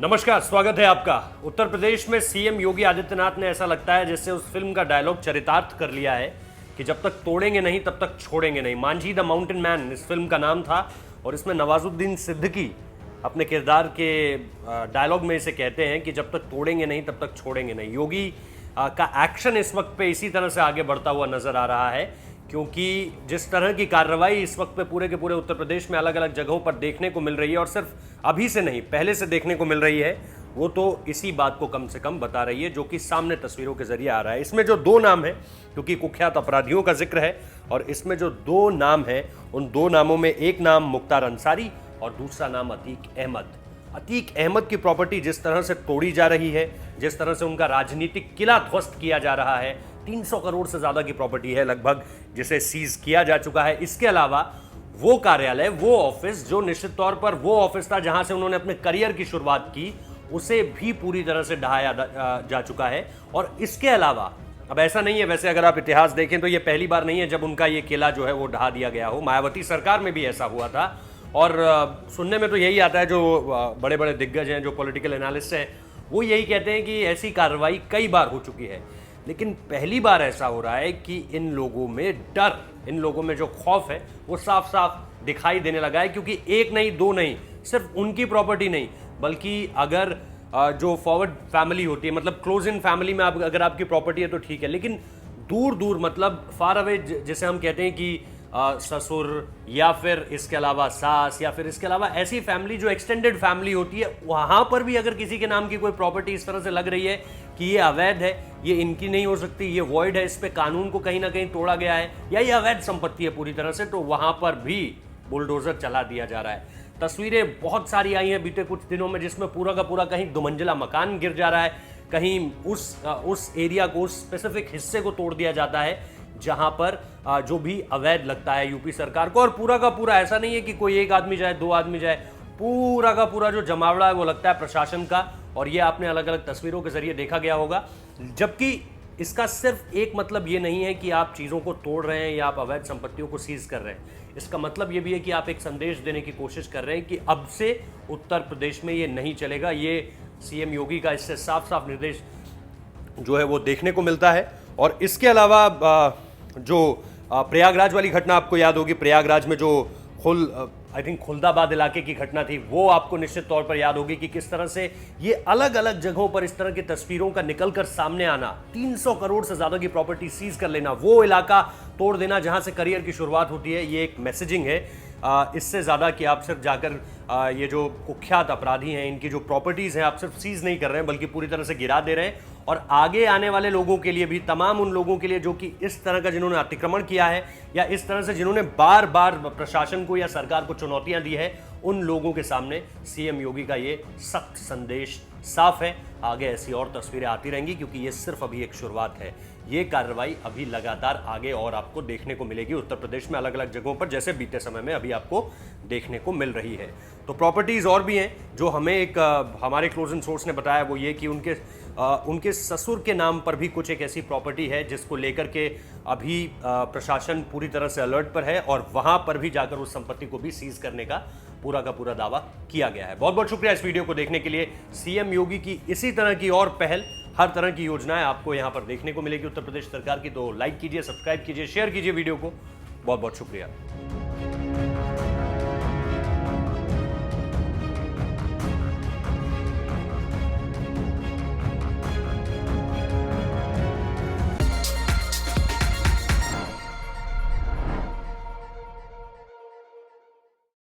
नमस्कार, स्वागत है आपका। उत्तर प्रदेश में सीएम योगी आदित्यनाथ ने ऐसा लगता है जैसे उस फिल्म का डायलॉग चरितार्थ कर लिया है कि जब तक तोड़ेंगे नहीं तब तक छोड़ेंगे नहीं। मांझी द माउंटेन मैन इस फिल्म का नाम था और इसमें नवाजुद्दीन सिद्दीकी अपने किरदार के डायलॉग में इसे कहते हैं कि जब तक तोड़ेंगे नहीं तब तक छोड़ेंगे नहीं। योगी का एक्शन इस वक्त पे इसी तरह से आगे बढ़ता हुआ नजर आ रहा है, क्योंकि जिस तरह की कार्रवाई इस वक्त पे पूरे के पूरे उत्तर प्रदेश में अलग अलग जगहों पर देखने को मिल रही है, और सिर्फ अभी से नहीं पहले से देखने को मिल रही है, वो तो इसी बात को कम से कम बता रही है जो कि सामने तस्वीरों के जरिए आ रहा है। इसमें जो दो नाम है, क्योंकि कुख्यात अपराधियों का जिक्र है, और इसमें जो दो नाम है उन दो नामों में एक नाम मुख्तार अंसारी और दूसरा नाम अतीक अहमद। अतीक अहमद की प्रॉपर्टी जिस तरह से तोड़ी जा रही है, जिस तरह से उनका राजनीतिक किला ध्वस्त किया जा रहा है, 300 करोड़ से ज्यादा की प्रॉपर्टी है लगभग जिसे सीज किया जा चुका है। इसके अलावा वो कार्यालय, वो ऑफिस जो निश्चित तौर पर वो ऑफिस था जहां से उन्होंने अपने करियर की शुरुआत की, उसे भी पूरी तरह से ढहाया जा चुका है। और इसके अलावा अब ऐसा नहीं है, वैसे अगर आप इतिहास देखें तो ये पहली बार नहीं है जब उनका ये किला जो है वो ढहा दिया गया हो। मायावती सरकार में भी ऐसा हुआ था, और सुनने में तो यही आता है, जो बड़े बड़े दिग्गज हैं, जो पॉलिटिकल एनालिस्ट हैं, वो यही कहते हैं कि ऐसी कार्रवाई कई बार हो चुकी है, लेकिन पहली बार ऐसा हो रहा है कि इन लोगों में डर, इन लोगों में जो खौफ है वो साफ साफ दिखाई देने लगा है। क्योंकि एक नहीं, दो नहीं, सिर्फ उनकी प्रॉपर्टी नहीं, बल्कि अगर जो फॉरवर्ड फैमिली होती है, मतलब क्लोज इन फैमिली में अगर आपकी प्रॉपर्टी है तो ठीक है, लेकिन दूर दूर, मतलब फार अवे, जिसे हम कहते हैं कि ससुर या फिर इसके अलावा सास या फिर इसके अलावा ऐसी फैमिली जो एक्सटेंडेड फैमिली होती है, वहां पर भी अगर किसी के नाम की कोई प्रॉपर्टी इस तरह से लग रही है कि ये अवैध है, ये इनकी नहीं हो सकती, ये वॉइड है, इस पे कानून को कहीं ना कहीं तोड़ा गया है, या ये अवैध संपत्ति है पूरी तरह से, तो वहां पर भी बुलडोजर चला दिया जा रहा है। तस्वीरें बहुत सारी आई हैं बीते कुछ दिनों में जिसमें पूरा का पूरा कहीं दुमंजिला मकान गिर जा रहा है, कहीं उस एरिया को, उस स्पेसिफिक हिस्से को तोड़ दिया जाता है जहां पर जो भी अवैध लगता है यूपी सरकार को। और पूरा का पूरा ऐसा नहीं है कि कोई एक आदमी जाए, दो आदमी जाए, पूरा का पूरा जो जमावड़ा है वो लगता है प्रशासन का, और ये आपने अलग अलग तस्वीरों के जरिए देखा गया होगा। जबकि इसका सिर्फ एक मतलब ये नहीं है कि आप चीज़ों को तोड़ रहे हैं या आप अवैध संपत्तियों को सीज कर रहे हैं, इसका मतलब ये भी है कि आप एक संदेश देने की कोशिश कर रहे हैं कि अब से उत्तर प्रदेश में ये नहीं चलेगा। ये सीएम योगी का इससे साफ साफ निर्देश जो है वो देखने को मिलता है। और इसके अलावा जो प्रयागराज वाली घटना आपको याद होगी, प्रयागराज में जो आई थिंक खुलदाबाद इलाके की घटना थी, वो आपको निश्चित तौर पर याद होगी कि किस तरह से ये अलग अलग जगहों पर इस तरह की तस्वीरों का निकलकर सामने आना, 300 करोड़ से ज्यादा की प्रॉपर्टी सीज कर लेना, वो इलाका तोड़ देना जहां से करियर की शुरुआत होती है, ये एक मैसेजिंग है। इससे ज्यादा कि आप सिर्फ जाकर ये जो कुख्यात अपराधी हैं, इनकी जो प्रॉपर्टीज हैं, आप सिर्फ सीज नहीं कर रहे हैं बल्कि पूरी तरह से गिरा दे रहे हैं। और आगे आने वाले लोगों के लिए भी, तमाम उन लोगों के लिए जो कि इस तरह का जिन्होंने अतिक्रमण किया है या इस तरह से जिन्होंने बार बार प्रशासन को या सरकार को चुनौतियां दी है, उन लोगों के सामने सीएम योगी का ये सख्त संदेश साफ है। आगे ऐसी और तस्वीरें आती रहेंगी, क्योंकि ये सिर्फ अभी एक शुरुआत है। ये कार्रवाई अभी लगातार आगे और आपको देखने को मिलेगी उत्तर प्रदेश में अलग अलग जगहों पर, जैसे बीते समय में अभी आपको देखने को मिल रही है। तो प्रॉपर्टीज और भी हैं जो हमें एक हमारे क्लोज इन सोर्स ने बताया, वो ये कि उनके ससुर के नाम पर भी कुछ एक ऐसी प्रॉपर्टी है जिसको लेकर के अभी प्रशासन पूरी तरह से अलर्ट पर है, और वहां पर भी जाकर उस संपत्ति को भी सीज करने का पूरा दावा किया गया है। बहुत बहुत शुक्रिया इस वीडियो को देखने के लिए। सीएम योगी की इसी तरह की और पहल, हर तरह की योजनाएं आपको यहां पर देखने को मिलेगी उत्तर प्रदेश सरकार की। तो लाइक कीजिए, सब्सक्राइब कीजिए, शेयर कीजिए वीडियो को। बहुत बहुत शुक्रिया।